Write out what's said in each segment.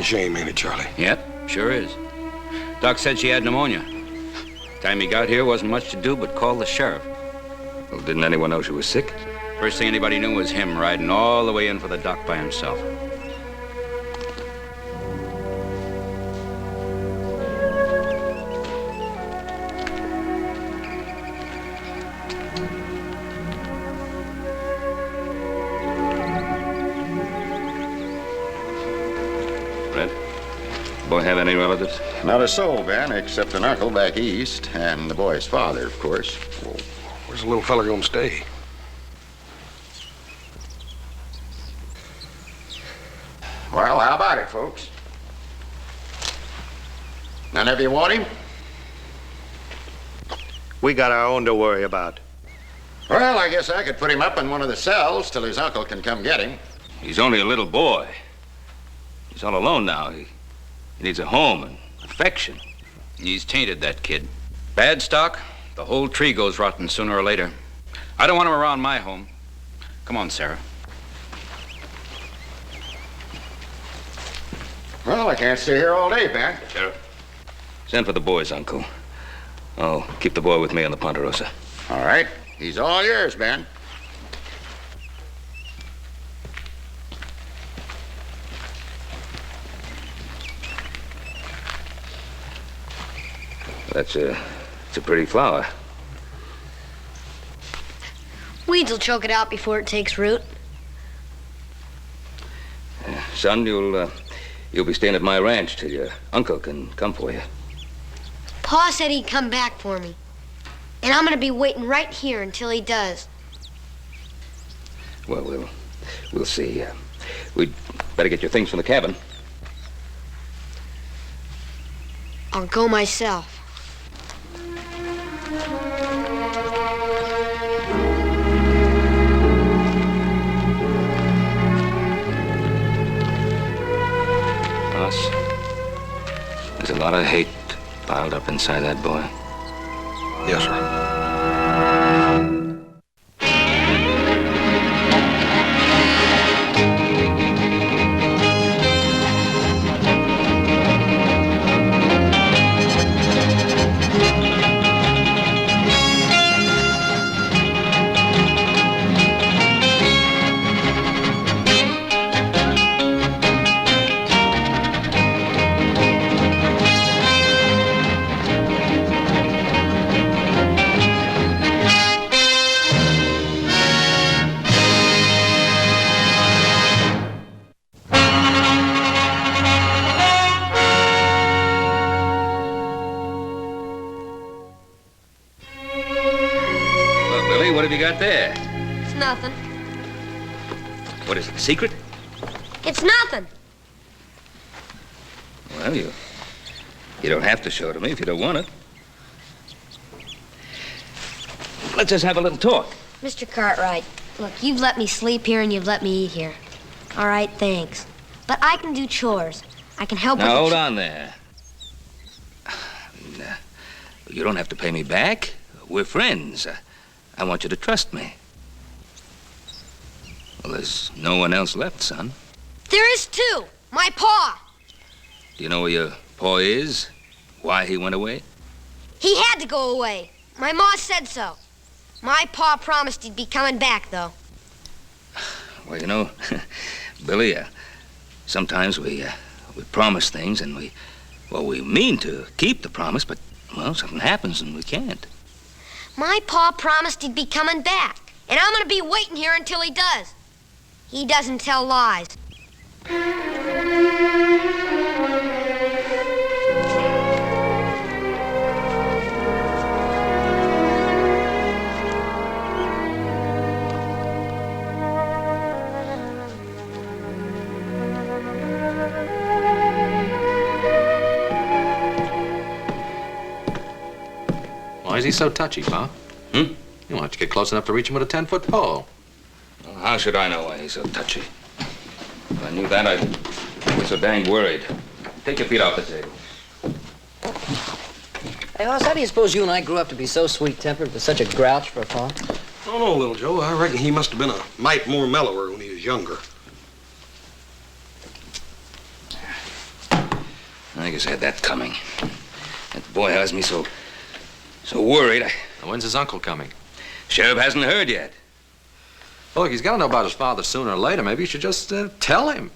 damn shame, ain't it, Charlie? Yep, sure is. Doc said she had pneumonia. Time he got here, wasn't much to do but call the sheriff. Well, didn't anyone know she was sick? First thing anybody knew was him riding all the way in for the doc by himself. Boy have any relatives? Not a soul, Ben, except an uncle back east, and the boy's father, of course. Well, where's the little fella gonna stay? Well, how about it, folks? None of you want him? We got our own to worry about. Well, I guess I could put him up in one of the cells till his uncle can come get him. He's only a little boy. He's all alone now. He needs a home and affection. He's tainted, that kid. Bad stock, the whole tree goes rotten sooner or later. I don't want him around my home. Come on, Sarah. Well, I can't stay here all day, Ben. Sheriff, send for the boy's uncle. I'll keep the boy with me on the Ponderosa. All right. He's all yours, Ben. It's a pretty flower. Weeds will choke it out before it takes root. Son, you'll be staying at my ranch till your uncle can come for you. Pa said he'd come back for me. And I'm gonna be waiting right here until he does. Well, we'll see. We'd better get your things from the cabin. I'll go myself. There's a lot of hate piled up inside that boy. Yes, sir. There. It's nothing. What is it, a secret? It's nothing. Well, you don't have to show it to me if you don't want it. Let's just have a little talk. Mr. Cartwright, look, you've let me sleep here and you've let me eat here. All right, thanks. But I can do chores. I can help with Now, hold on there. You don't have to pay me back. We're friends. I want you to trust me. Well, there's no one else left, son. There is too. My pa. Do you know where your pa is? Why he went away? He had to go away. My ma said so. My pa promised he'd be coming back, though. Well, you know, Billy, sometimes we promise things and we mean to keep the promise, but, well, something happens and we can't. My pa promised he'd be coming back, and I'm gonna be waiting here until he does. He doesn't tell lies. Why is he so touchy, Pa? Hmm? You want to get close enough to reach him with a 10-foot pole. Well, how should I know why he's so touchy? If I knew that, I'd be so dang worried. Take your feet off the table. Hey, Hoss, how do you suppose you and I grew up to be so sweet-tempered with such a grouch for a Pa? Oh, no, little Joe. I reckon he must have been a mite more mellower when he was younger. I guess I had that coming. That boy has me so worried. When's his uncle coming? Sheriff hasn't heard yet. Well, look, he's got to know about his father sooner or later. Maybe you should just tell him.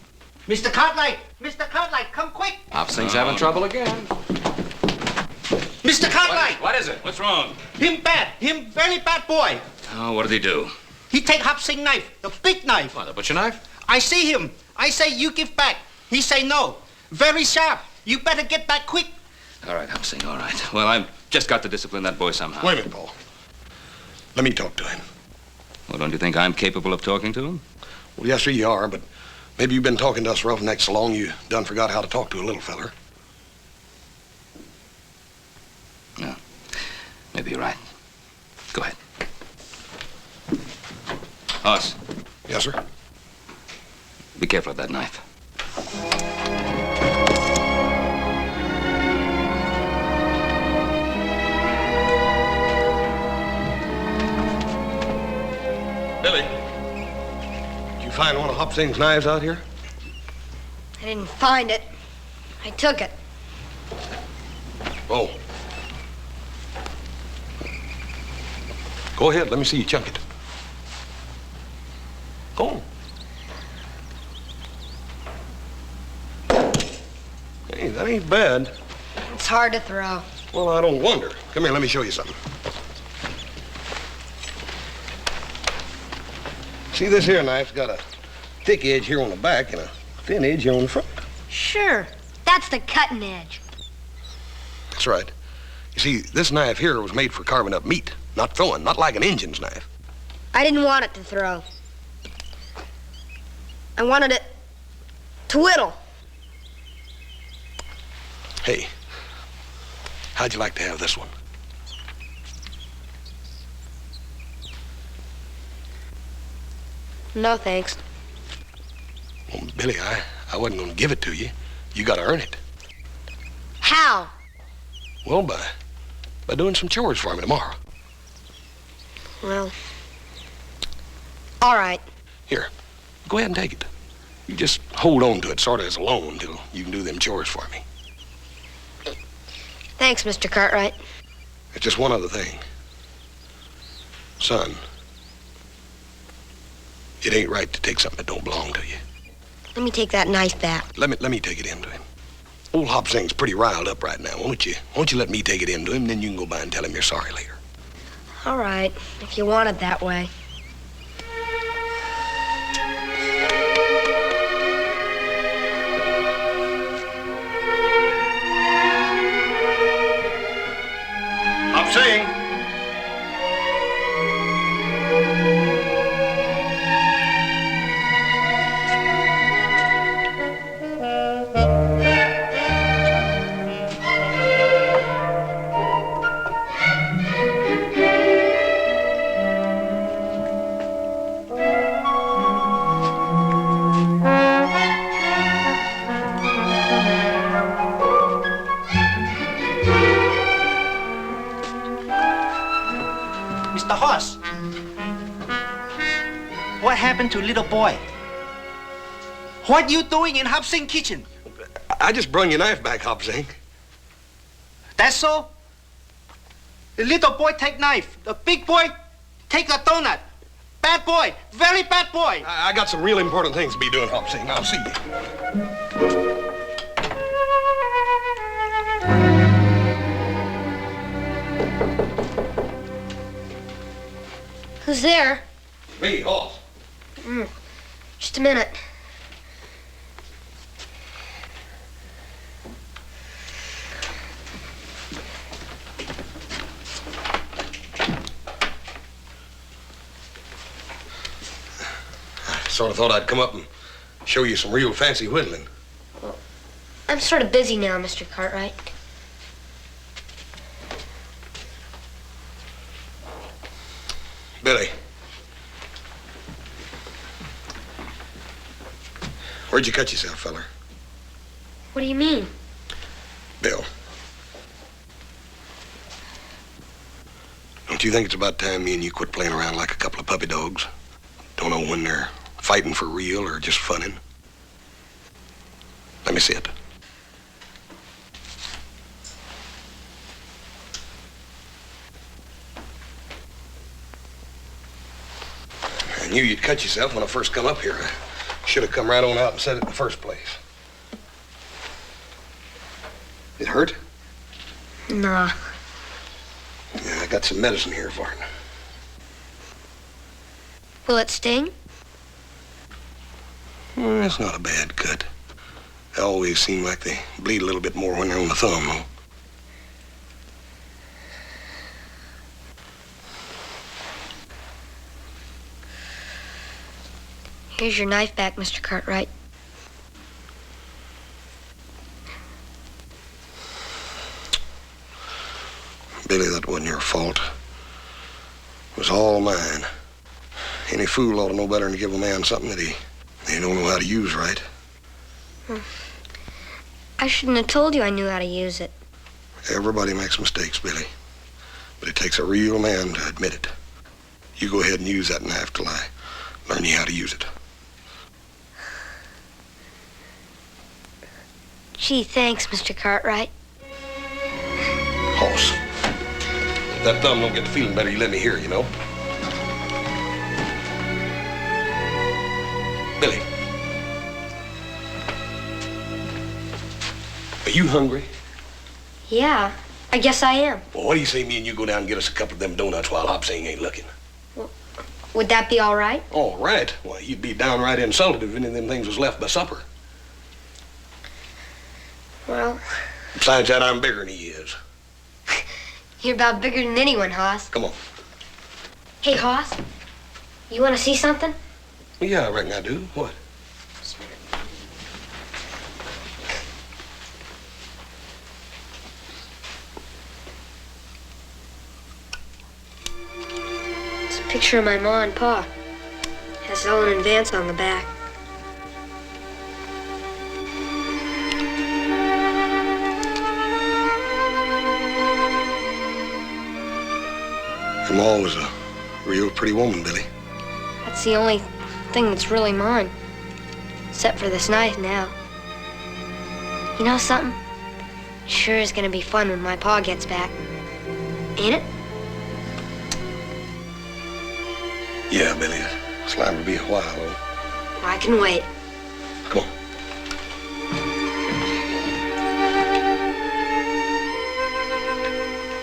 Mr. Cartwright! Mr. Cartwright, come quick! Hobsing's having trouble again. Mr. Cartwright! What is it? What's wrong? Him bad. Him very bad boy. Oh, what did he do? He take Hobsing knife, the big knife. What, the butcher knife? I see him. I say you give back. He say no. Very sharp. You better get back quick. All right, Hobsing, all right. Well, I've just got to discipline that boy somehow. Wait a minute, Paul. Let me talk to him. Well, don't you think I'm capable of talking to him? Well, yes, sir, you are, but maybe you've been talking to us roughnecks so long you done forgot how to talk to a little feller. No. Maybe you're right. Go ahead. Hoss, Yes, sir. be careful of that knife. Billy, did you find one of Hobsing's knives out here? I didn't find it. I took it. Oh. Go ahead, let me see you chunk it. Go on. Hey, that ain't bad. It's hard to throw. Well, I don't wonder. Come here, let me show you something. See, this here knife's got a thick edge here on the back and a thin edge here on the front. Sure. That's the cutting edge. That's right. You see, this knife here was made for carving up meat, not throwing, not like an Injun's knife. I didn't want it to throw. I wanted it to whittle. Hey, how'd you like to have this one? No, thanks. Well, Billy, I wasn't going to give it to you. You got to earn it. How? Well, by doing some chores for me tomorrow. Well, all right. Here, go ahead and take it. You just hold on to it sort of as a loan till you can do them chores for me. Thanks, Mr. Cartwright. It's just one other thing. Son, it ain't right to take something that don't belong to you. Let me take that knife back. Let me take it in to him. Old Hobsing's pretty riled up right now. Won't you let me take it in to him, then you can go by and tell him you're sorry later. All right, if you want it that way. Hobsing! Mr. Hoss. What happened to little boy? What you doing in Hobsing kitchen? I just brung your knife back, Hobsing. That's so? The little boy take knife. The big boy take a donut. Bad boy. Very bad boy. I got some real important things to be doing, Hobsing. I'll see you. Who's there? Me, Hoss. Just a minute. I sort of thought I'd come up and show you some real fancy whittling. I'm sort of busy now, Mr. Cartwright. Billy. Where'd you cut yourself, feller? What do you mean? Bill. Don't you think it's about time me and you quit playing around like a couple of puppy dogs? Don't know when they're fighting for real or just funning. Let me see it. knew you'd cut yourself when I first come up here. I should have come right on out and said it in the first place. It hurt? Nah. Yeah, I got some medicine here for it. Will it sting? It's not a bad cut. They always seem like they bleed a little bit more when they're on the thumb, though. Here's your knife back, Mr. Cartwright. Billy, that wasn't your fault. It was all mine. Any fool ought to know better than to give a man something that he don't know how to use right. I shouldn't have told you I knew how to use it. Everybody makes mistakes, Billy. But it takes a real man to admit it. You go ahead and use that knife till I learn you how to use it. Gee, thanks, Mr. Cartwright. Hoss. If that thumb don't get to feeling better, you let me hear, you know? Billy. Are you hungry? Yeah, I guess I am. Well, what do you say me and you go down and get us a couple of them donuts while Hopsing ain't looking? Would that be all right? All right. Well, you'd be downright insulted if any of them things was left by supper. Well, Besides that, I'm bigger than he is. you're about bigger than anyone, Hoss. Come on. Hey, Hoss, you want to see something? Well, yeah, I reckon I do. What? It's a picture of my ma and pa. Has Ellen and Vance on the back. Your ma was a real pretty woman, Billy. That's the only thing that's really mine. Except for this knife now. You know something? It sure is gonna be fun when my pa gets back. Ain't it? Yeah, Billy. It's liable to be a while, though. I can wait. Come on.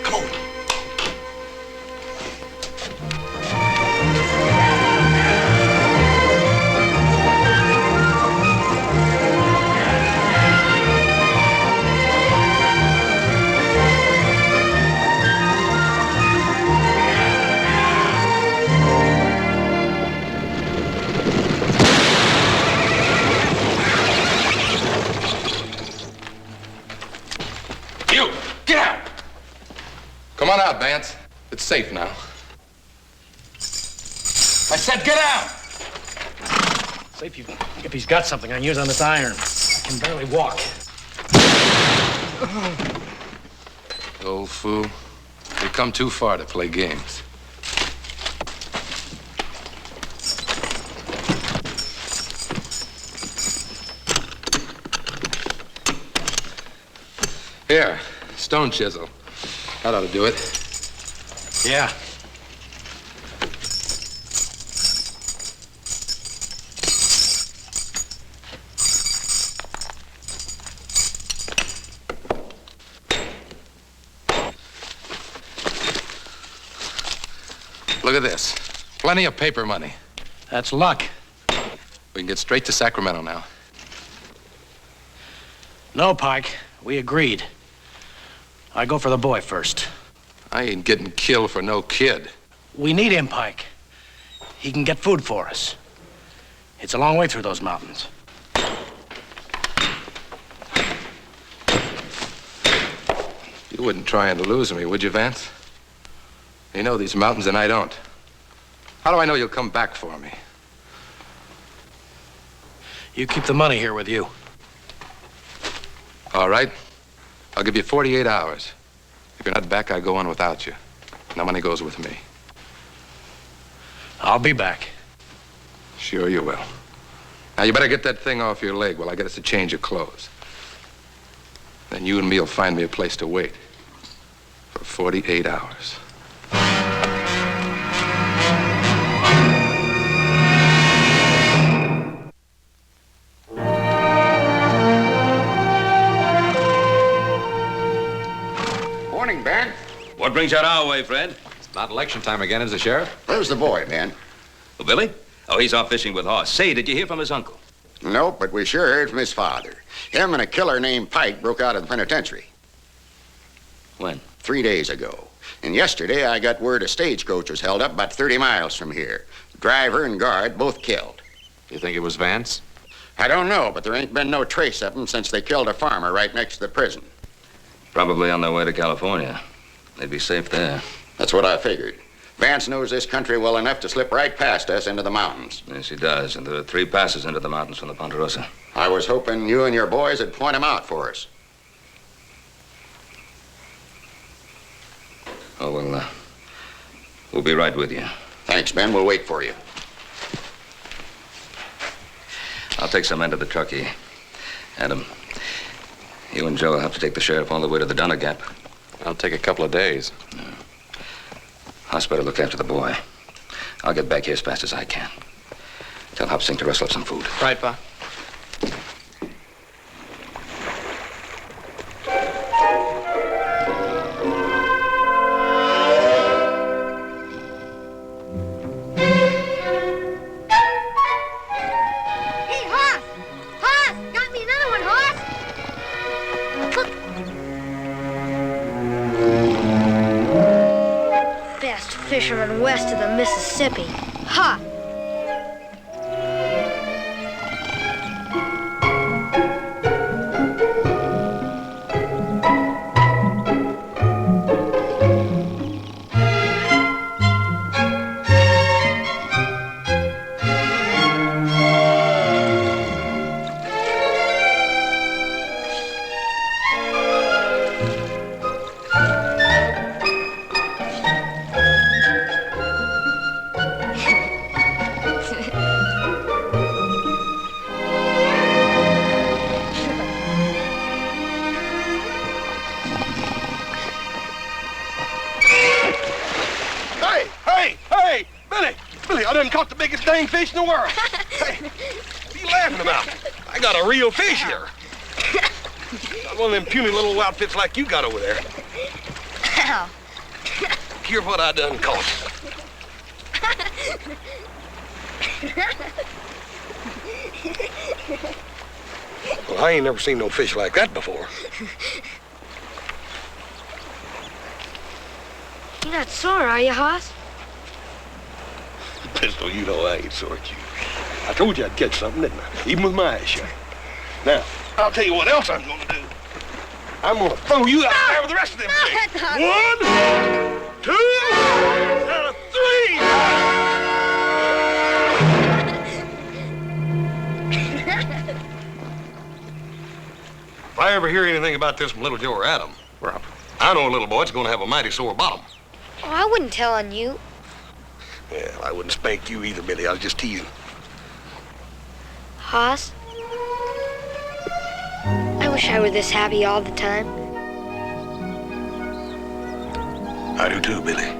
Come on. Come on out, Vance. It's safe now. I said get out! Safe if he's got something I can use on this iron. I can barely walk. Old fool. You've come too far to play games. Here, stone chisel. That ought to do it. Yeah. Look at this. Plenty of paper money. That's luck. We can get straight to Sacramento now. No, Pike. We agreed. I go for the boy first. I ain't getting killed for no kid. We need him, Pike. He can get food for us. It's a long way through those mountains. You wouldn't try and lose me, would you, Vance? You know these mountains and I don't. How do I know you'll come back for me? You keep the money here with you. All right. I'll give you 48 hours. If you're not back, I go on without you. No money goes with me. I'll be back. Sure you will. Now, you better get that thing off your leg while I get us a change of clothes. Then you and me'll find me a place to wait for 48 hours. morning, Ben. What brings you out our way, Fred? It's not election time again, is it, Sheriff? Where's the boy, Ben? Oh, Billy? Oh, he's off fishing with Hoss. Say, did you hear from his uncle? Nope, but we sure heard from his father. Him and a killer named Pike broke out of the penitentiary. When? 3 days ago. And yesterday I got word a stagecoach was held up about 30 miles from here. Driver and guard both killed. You think it was Vance? I don't know, but there ain't been no trace of them since they killed a farmer right next to the prison. Probably on their way to California. They'd be safe there. That's what I figured. Vance knows this country well enough to slip right past us into the mountains. Yes, he does. And there are 3 passes into the mountains from the Ponderosa. I was hoping you and your boys would point him out for us. Oh, well, we'll be right with you. Thanks, Ben. We'll wait for you. I'll take some men to the truckee. Adam, you and Joe will have to take the sheriff all the way to the Donner Gap. I'll take a couple of days. Hoss better look after the boy. I'll get back here as fast as I can. Tell Hop Sink to rustle up some food. Right, Pa. Hey, Hoss! Hoss! Got me another one, Hoss! Look. Best fisherman west of the Mississippi. Ha! Hey, Billy, I done caught the biggest dang fish in the world. Hey, what are you laughing about? I got a real fish here. Not one of them puny little outfits like you got over there. Ow. Hear what I done caught. Well, I ain't never seen no fish like that before. You're not sore, are you, Hoss? Pistol, you know I ain't sore at you. I told you I'd catch something, didn't I? Even with my eyes shut. Now, I'll tell you what else I'm gonna do. I'm gonna throw you out there with the rest of them fish. 1, 2, and 3. If I ever hear anything about this from Little Joe or Adam, well, I know a little boy that's gonna have a mighty sore bottom. Oh, I wouldn't tell on you. Well, I wouldn't spank you either, Billy. I was just teasing. Hoss? I wish I were this happy all the time. I do too, Billy.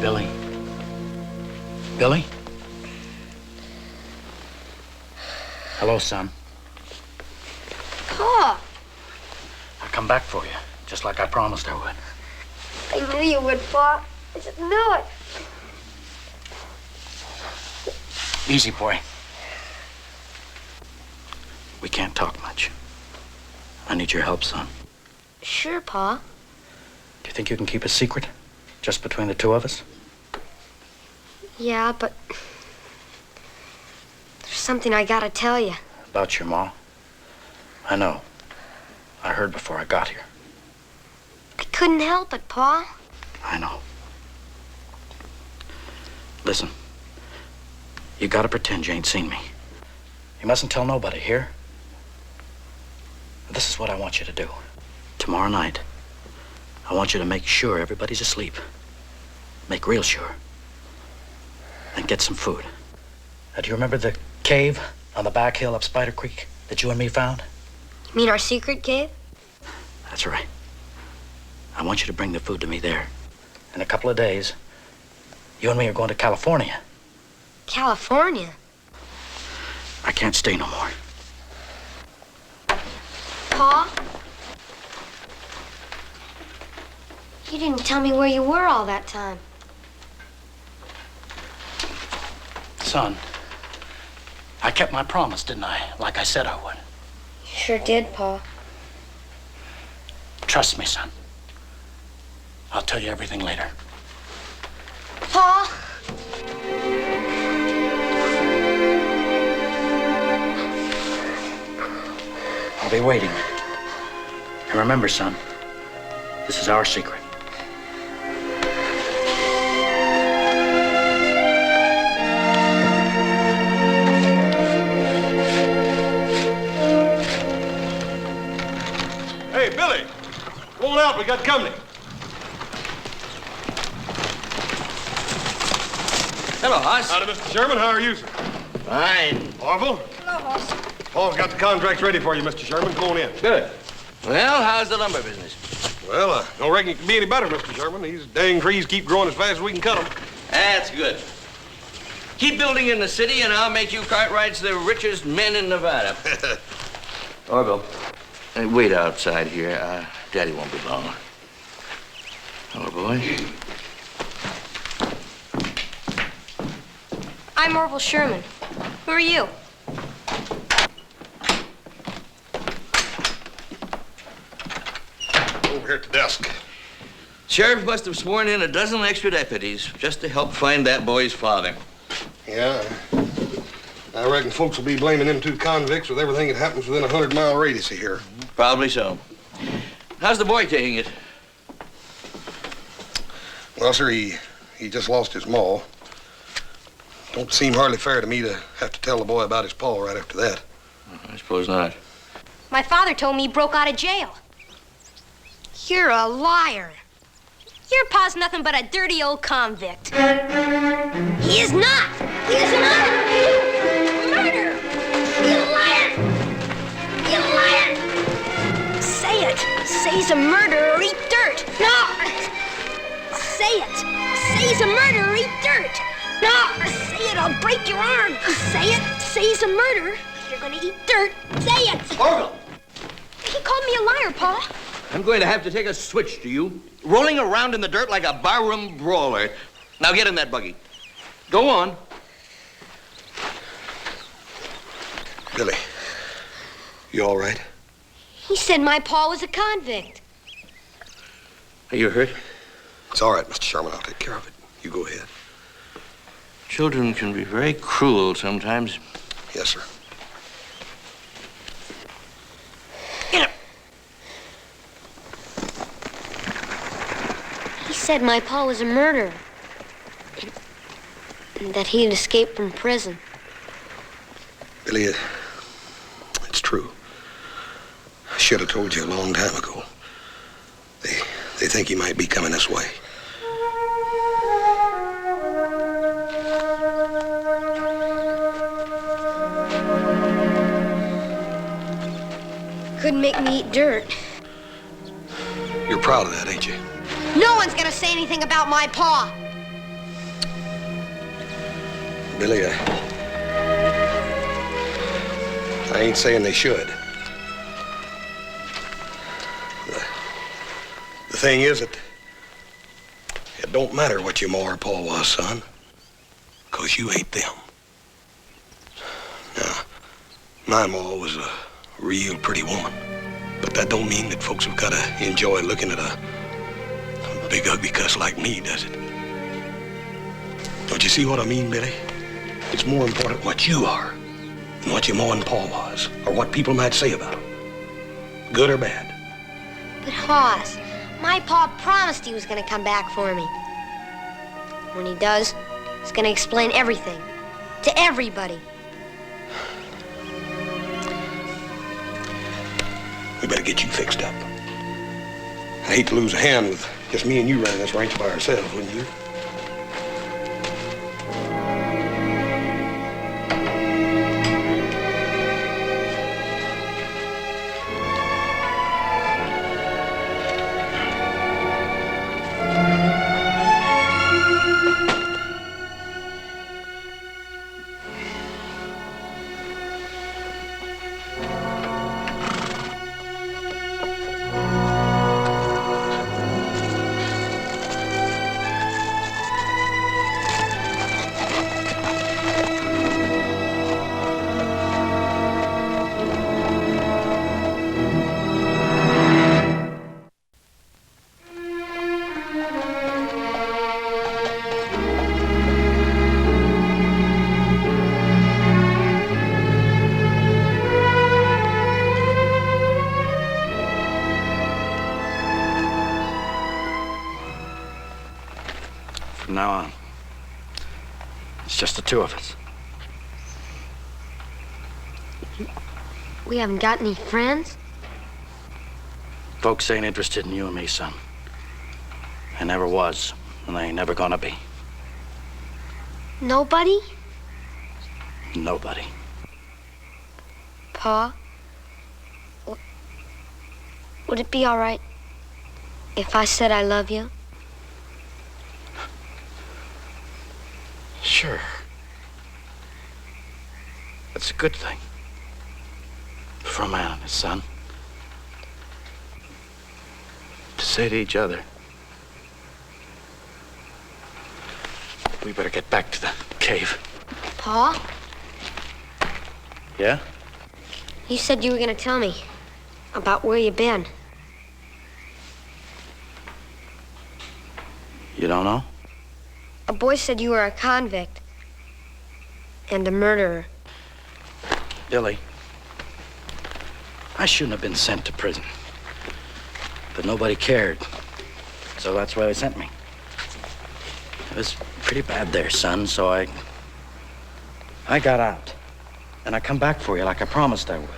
Billy? Billy? Hello, son. Pa! I'll come back for you, just like I promised I would. I knew you would, Pa. I just knew it. Easy, boy. We can't talk much. I need your help, son. Sure, Pa. Do you think you can keep a secret? Just between the two of us? Yeah, but there's something I gotta tell you. About your ma? I know. I heard before I got here. I couldn't help it, Pa. I know. Listen, you gotta pretend you ain't seen me. You mustn't tell nobody, here? This is what I want you to do. Tomorrow night, I want you to make sure everybody's asleep. Make real sure. And get some food. Do you remember the cave on the back hill up Spider Creek that you and me found? You mean our secret cave? That's right. I want you to bring the food to me there. In a couple of days, you and me are going to California. California? I can't stay no more. Pa? You didn't tell me where you were all that time. Son, I kept my promise, didn't I? Like I said I would. You sure did, Pa. Trust me, son. I'll tell you everything later. Pa? I'll be waiting. And remember, son, this is our secret. Hey, Billy, roll out. We got company. Hello, Hoss. Howdy, Mr. Sherman. How are you, sir? Fine. Orville? Hello, Hoss. Paul's got the contracts ready for you, Mr. Sherman. Come on in. Good. Well, how's the lumber business? Well, I don't reckon it can be any better, Mr. Sherman. These dang trees keep growing as fast as we can cut them. That's good. Keep building in the city, and I'll make you Cartwrights the richest men in Nevada. Orville, wait outside here. Daddy won't be long. Hello, boy. I'm Orville Sherman. Who are you? Over here at the desk. Sheriff must have sworn in a dozen extra deputies just to help find that boy's father. Yeah, I reckon folks will be blaming them two convicts with everything that happens within a 100-mile radius of here. Probably so. How's the boy taking it? Well, sir, he just lost his maw. Don't seem hardly fair to me to have to tell the boy about his paw right after that. I suppose not. My father told me he broke out of jail. You're a liar. Your pa's nothing but a dirty old convict. He is not. He is not. Murder. You liar. You liar. Say it. Say he's a murderer or eat dirt. No. Say it. Say he's a murderer or eat dirt. No. Say it. I'll break your arm. Say it. Say he's a murderer. You're gonna eat dirt. Say it. Orville! He called me a liar, Pa. I'm going to have to take a switch to you. Rolling around in the dirt like a barroom brawler. Now get in that buggy. Go on. Billy, you all right? He said my pa was a convict. Are you hurt? It's all right, Mr. Sherman. I'll take care of it. You go ahead. Children can be very cruel sometimes. Yes, sir. Get up. He said my pa was a murderer. And that he had escaped from prison. Billy, it's true. I should have told you a long time ago. They think he might be coming this way. Couldn't make me eat dirt. You're proud of that, ain't you? No one's gonna say anything about my pa. Billy, I ain't saying they should. The thing is that it don't matter what your ma or pa was, son, 'cause you ain't them. Now, my ma was a real pretty woman, but that don't mean that folks have got to enjoy looking at a big ugly cuss like me, does it? Don't you see what I mean, Billy? It's more important what you are than what your ma and pa was, or what people might say about them, good or bad. But Hoss, My pa promised he was gonna come back for me. When he does, he's gonna explain everything to everybody. We better get you fixed up. I hate to lose a hand with just me and you running this ranch by ourselves, wouldn't you? From now on, it's just the two of us. We haven't got any friends? Folks ain't interested in you and me, son. They never was, and they ain't never gonna be. Nobody? Nobody. Pa? Would it be all right if I said I love you? Sure. That's a good thing. For a man and his son. To say to each other. We better get back to the cave. Pa? Yeah? You said you were gonna tell me about where you've been. You don't know? A boy said you were a convict and a murderer. Billy, I shouldn't have been sent to prison. But nobody cared. So that's why they sent me. It was pretty bad there, son, so I got out. And I come back for you like I promised I would.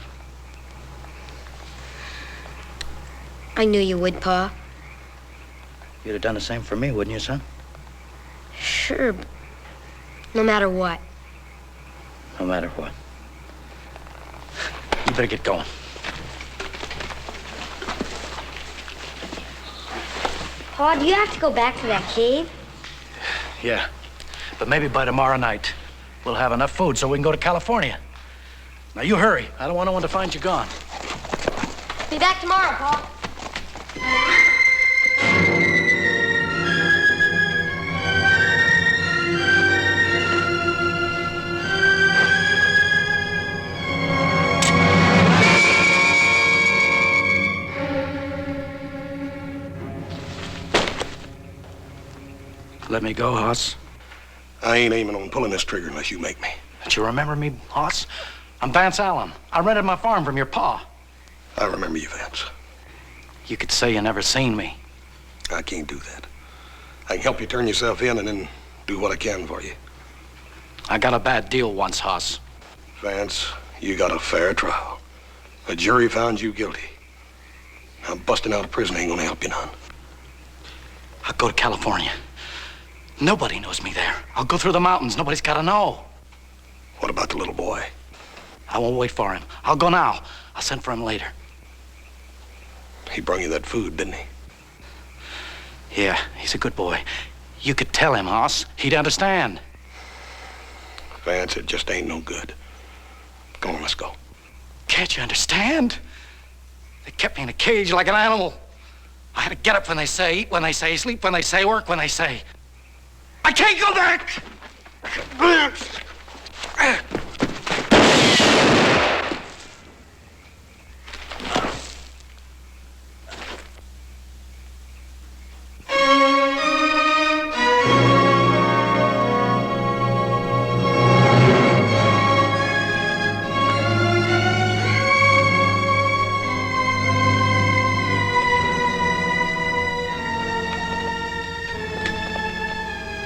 I knew you would, Pa. You'd have done the same for me, wouldn't you, son? Sure. No matter what. No matter what. You better get going. Pa, do you have to go back to that cave? Yeah. But maybe by tomorrow night, we'll have enough food so we can go to California. Now, you hurry. I don't want no one to find you gone. Be back tomorrow, Pa. Let me go, Hoss. I ain't aiming on pulling this trigger unless you make me. Don't you remember me, Hoss? I'm Vance Allen. I rented my farm from your pa. I remember you, Vance. You could say you never seen me. I can't do that. I can help you turn yourself in and then do what I can for you. I got a bad deal once, Hoss. Vance, you got a fair trial. A jury found you guilty. Now, busting out of prison ain't gonna help you none. I'll go to California. Nobody knows me there. I'll go through the mountains. Nobody's got to know. What about the little boy? I won't wait for him. I'll go now. I'll send for him later. He brung you that food, didn't he? Yeah, he's a good boy. You could tell him, Hoss. He'd understand. Vance, it just ain't no good. Come on, let's go. Can't you understand? They kept me in a cage like an animal. I had to get up when they say, eat when they say, sleep when they say, work when they say. I can't go back!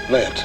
Lance.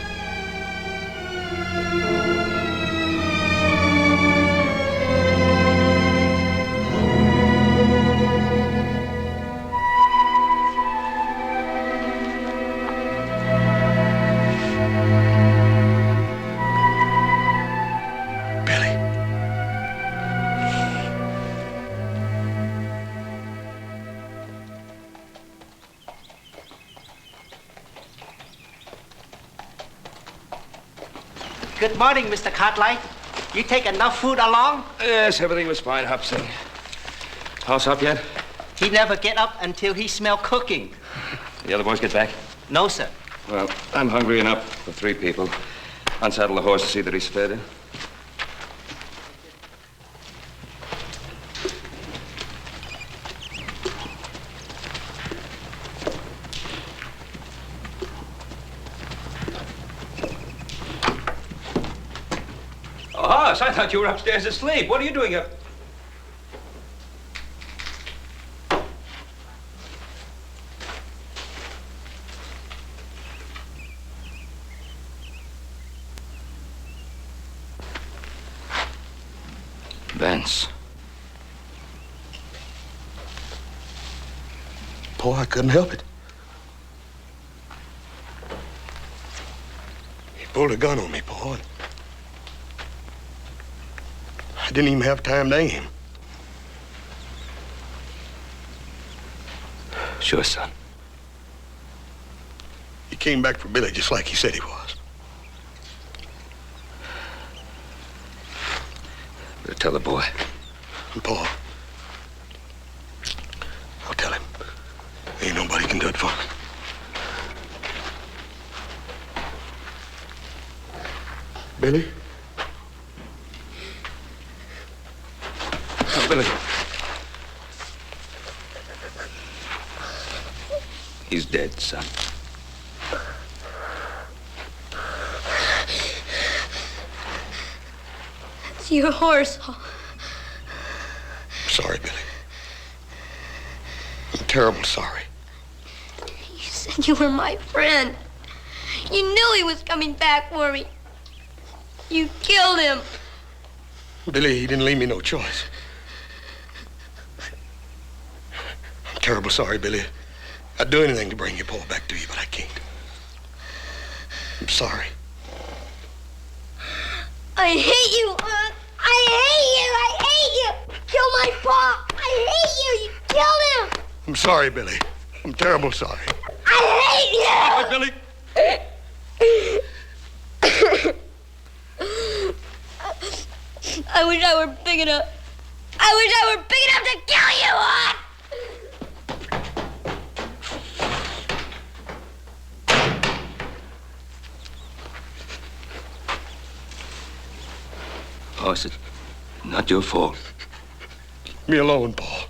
Good morning, Mr. Cartwright. You take enough food along? Yes, everything was fine, Hobson. House up yet? He never get up until he smell cooking. The other boys get back? No, sir. Well, I'm hungry enough for 3 people. Unsaddle the horse to see that he's fed. Oh, Hoss, I thought you were upstairs asleep. What are you doing up? Vance. Boy, I couldn't help it. He pulled a gun on me, boy. I didn't even have time to aim. Sure, son. He came back for Billy just like he said he was. Better tell the boy. And Paul, I'll tell him. Ain't nobody can do it for me. Billy? Oh, Billy. He's dead, son. It's your horse. I'm sorry, Billy. I'm terrible sorry. You said you were my friend. You knew he was coming back for me. You killed him. Billy, he didn't leave me no choice. I'm terrible sorry, Billy. I'd do anything to bring your Paul back to you, but I can't. I'm sorry. I hate you, Aunt. I hate you. I hate you. Kill my Pa. I hate you. You killed him. I'm sorry, Billy. I'm terrible sorry. I hate you. All right, Billy. I wish I were big enough. I wish I were big enough to kill you, Aunt. Hoss, it's not your fault. Leave me alone, Paul.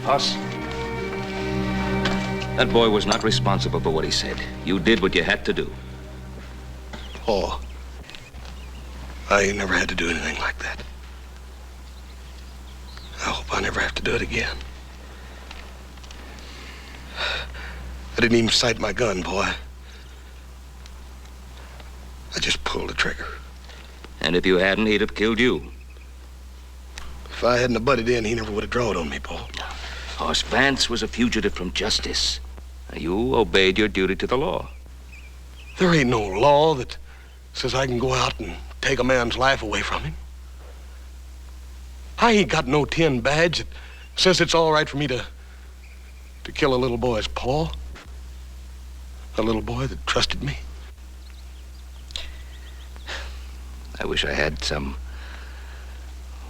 Hoss, that boy was not responsible for what he said. You did what you had to do. Paul, I ain't never had to do anything like that. I hope I never have to do it again. I didn't even sight my gun, boy. I just pulled the trigger. And if you hadn't, he'd have killed you. If I hadn't have butted in, he never would have drawed on me, Paul. Hoss, Vance was a fugitive from justice. You obeyed your duty to the law. There ain't no law that says I can go out and take a man's life away from him. I ain't got no tin badge that says it's all right for me to kill a little boy's paw. A little boy that trusted me. I wish I had some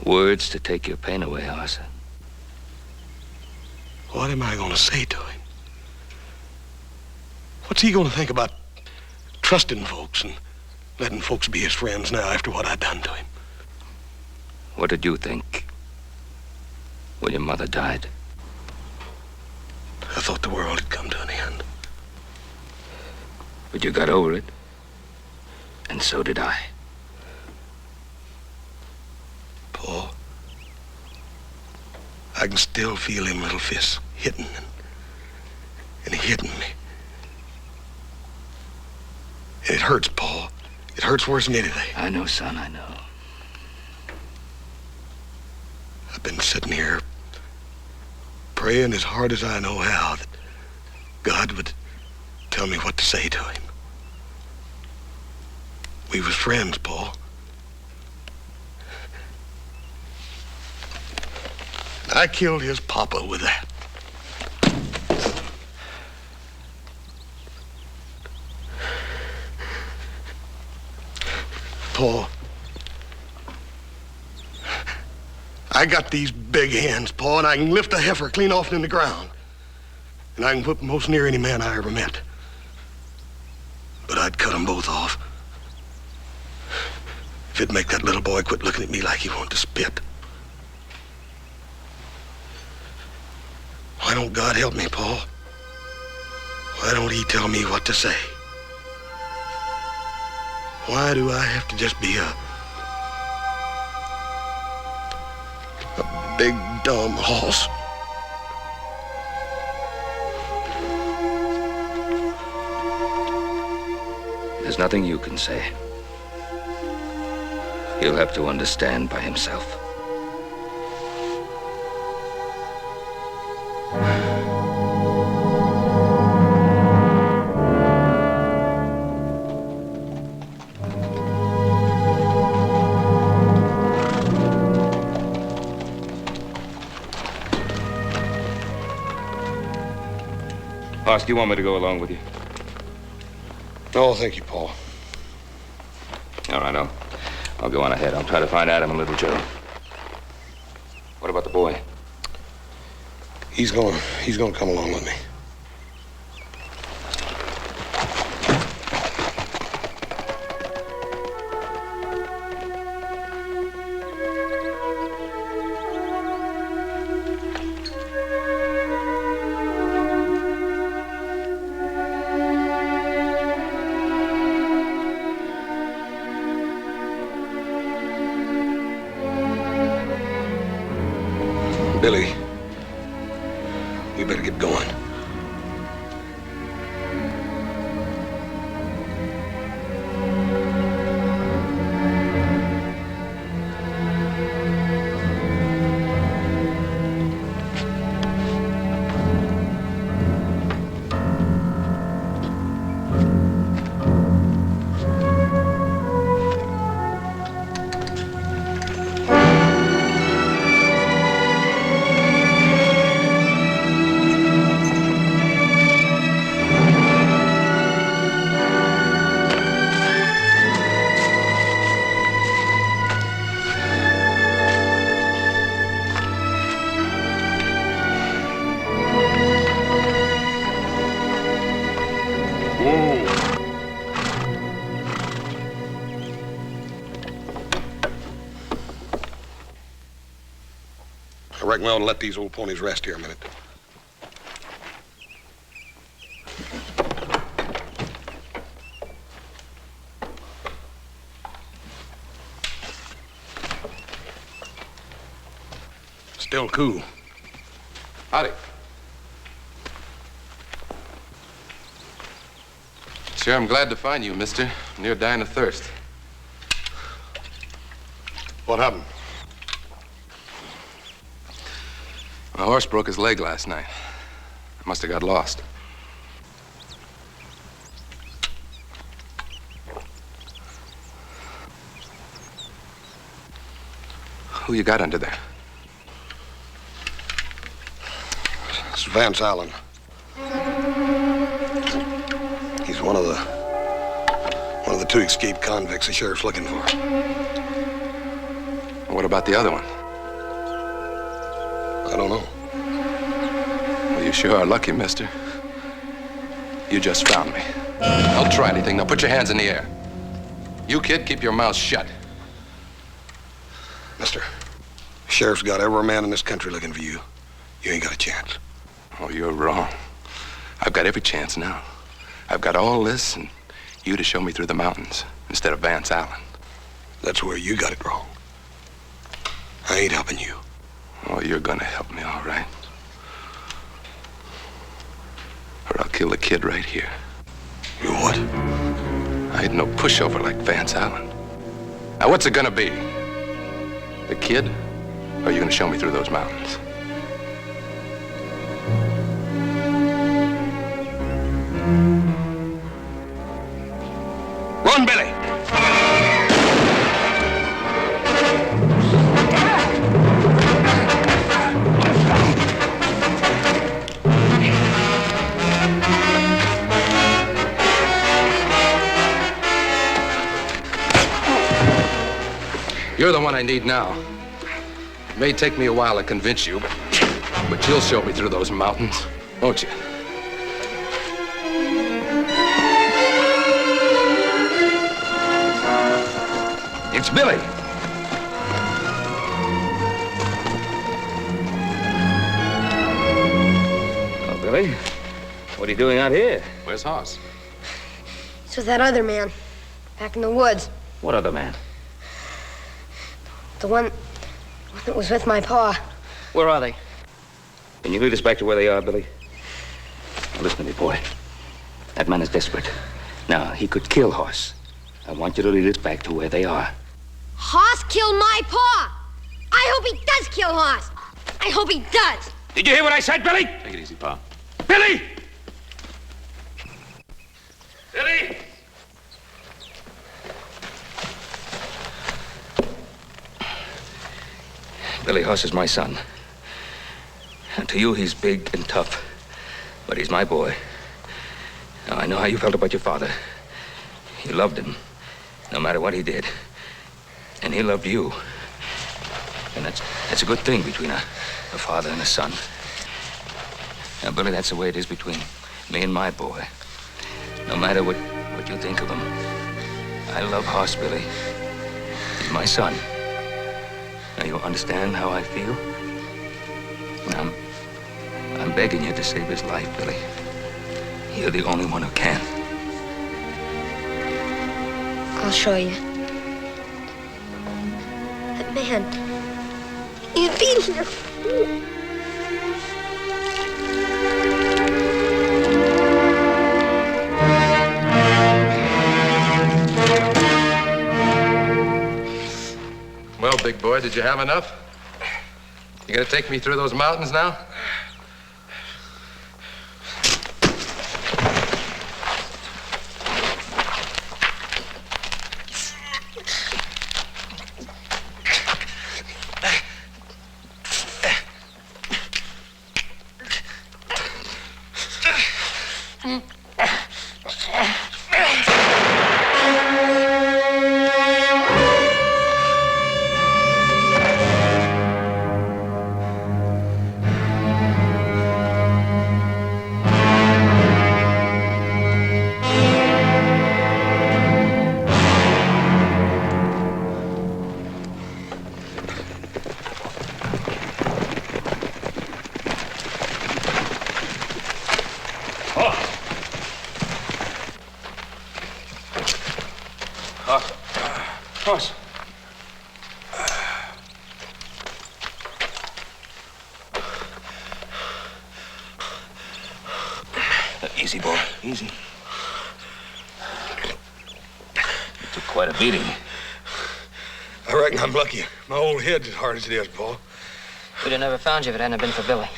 words to take your pain away, Hoss. What am I going to say to him? What's he going to think about trusting folks and letting folks be his friends now after what I done to him? What did you think when your mother died? I thought the world had come to an end. But you got over it. And so did I. Paul, I can still feel him little fists hitting and hitting me. And it hurts, Paul. It hurts worse than anything. I know, son, I know. I've been sitting here praying as hard as I know how that God would tell me what to say to him. We was friends, Paul. I killed his papa with that. Paul, I got these big hands, Paul, and I can lift a heifer clean off in the ground. And I can whip most near any man I ever met. But I'd cut them both off if it'd make that little boy quit looking at me like he wanted to spit. Why don't God help me, Paul? Why don't he tell me what to say? Why do I have to just be a big, dumb horse? There's nothing you can say. He'll have to understand by himself. Boss, do you want me to go along with you? No, thank you, Paul. All right, I'll go on ahead. I'll try to find Adam and little Joe. What about the boy? He's gonna come along with me. Billy, we better get going. I reckon we ought to let these old ponies rest here a minute. Still cool. Howdy. Sure, I'm glad to find you, mister. Near dying of thirst. What happened? My horse broke his leg last night. I must have got lost. Who you got under there? It's Vance Allen. He's one of the two escaped convicts the sheriff's looking for. What about the other one? I don't know. Well, you sure are lucky, mister. You just found me. Don't try anything. Now put your hands in the air. You, kid, keep your mouth shut. Mister, the sheriff's got every man in this country looking for you. You ain't got a chance. Oh, you're wrong. I've got every chance now. I've got all this, and you to show me through the mountains instead of Vance Allen. That's where you got it wrong. I ain't helping you. Oh, you're gonna help me, all right. Or I'll kill the kid right here. You what? I ain't no pushover like Vance Allen. Now, what's it gonna be? The kid? Or are you gonna show me through those mountains? Run, Billy! You're the one I need now. It may take me a while to convince you, but you'll show me through those mountains, won't you? It's Billy. Oh, Billy, what are you doing out here? Where's Hoss? It's with that other man, back in the woods. What other man? The one that was with my pa. Where are they? Can you lead us back to where they are, Billy? Now, listen to me, boy. That man is desperate. Now, he could kill Hoss. I want you to lead us back to where they are. Hoss killed my pa! I hope he does kill Hoss! I hope he does! Did you hear what I said, Billy? Take it easy, Pa. Billy! Billy! Billy, Hoss is my son. And to you, he's big and tough. But he's my boy. Now, I know how you felt about your father. You loved him, no matter what he did. And he loved you. And that's a good thing between a father and a son. Now, Billy, that's the way it is between me and my boy. No matter what you think of him. I love Hoss, Billy. He's my son. Now, you understand how I feel? I'm begging you to save his life, Billy. You're the only one who can. I'll show you. That man, he's beating her. Well, big boy, did you have enough? You gonna take me through those mountains now? Hoss. Easy, boy. Easy. You took quite a beating. I reckon I'm lucky. My old head's as hard as it is, Paul. We'd have never found you if it hadn't been for Billy.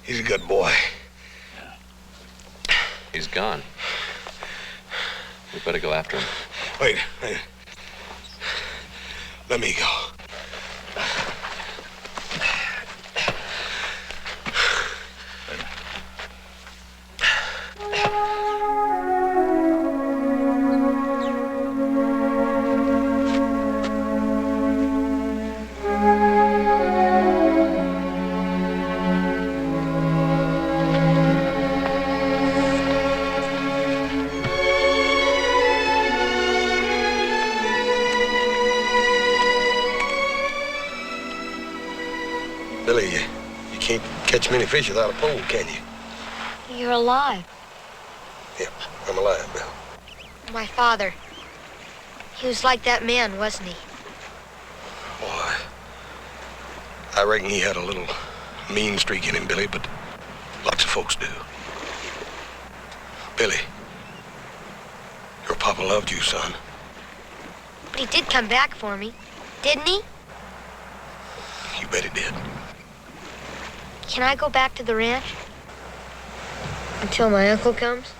He's a good boy. He's gone. We better go after him. Wait. Let me go. Billy, you can't catch many fish without a pole, can you? You're alive. Yep, I'm alive, Bill. My father. He was like that man, wasn't he? Well, I reckon he had a little mean streak in him, Billy, but lots of folks do. Billy, your papa loved you, son. But he did come back for me, didn't he? You bet he did. Can I go back to the ranch? Until my uncle comes?